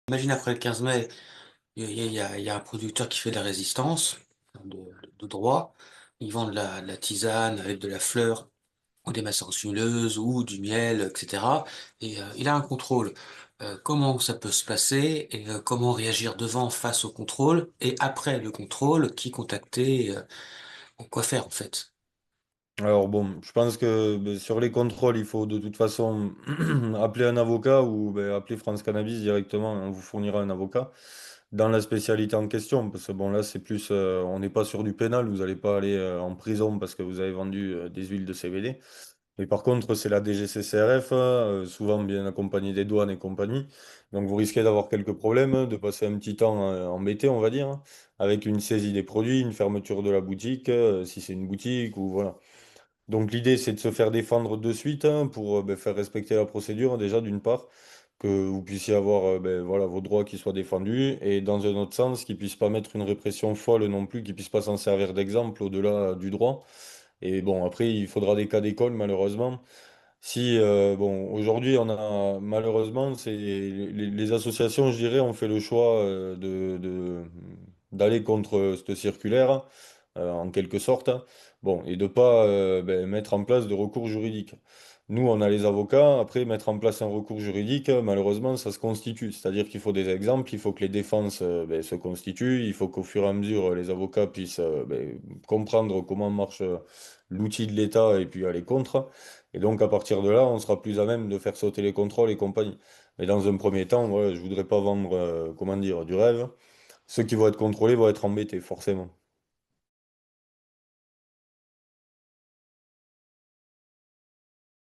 Imagine après le 15 mai, il y a un producteur qui fait de la résistance, de, de droit. Ils vendent de la tisane avec de la fleur ou des maçons ou du miel, etc. Et il a un contrôle. Comment ça peut se passer et comment réagir devant face au contrôle et après le contrôle, qui contacter, quoi faire en fait. Alors bon, je pense que sur les contrôles, il faut de toute façon appeler un avocat ou appeler France Cannabis directement, on vous fournira un avocat dans la spécialité en question, parce que bon là c'est plus, on n'est pas sur du pénal, vous n'allez pas aller en prison parce que vous avez vendu des huiles de CBD. Mais par contre, c'est la DGCCRF, souvent bien accompagnée des douanes et compagnie. Donc vous risquez d'avoir quelques problèmes, de passer un petit temps embêté, on va dire, hein, avec une saisie des produits, une fermeture de la boutique, si c'est une boutique ou voilà. Donc l'idée, c'est de se faire défendre de suite hein, pour faire respecter la procédure, déjà d'une part, que vous puissiez avoir voilà, vos droits qui soient défendus, et dans un autre sens, qu'ils ne puissent pas mettre une répression folle non plus, qu'ils ne puissent pas s'en servir d'exemple au-delà du droit. Et bon, après, il faudra des cas d'école, malheureusement. Si, bon, aujourd'hui, on a, malheureusement, les associations, je dirais, ont fait le choix d'aller contre cette circulaire, en quelque sorte, bon, et de pas mettre en place de recours juridiques. Nous, on a les avocats, après, mettre en place un recours juridique, malheureusement, ça se constitue. C'est-à-dire qu'il faut des exemples, il faut que les défenses se constituent, il faut qu'au fur et à mesure, les avocats puissent comprendre comment marche l'outil de l'État et puis aller contre. Et donc, à partir de là, on sera plus à même de faire sauter les contrôles et compagnie. Mais dans un premier temps, voilà, je voudrais pas vendre, comment dire, du rêve. Ceux qui vont être contrôlés vont être embêtés, forcément.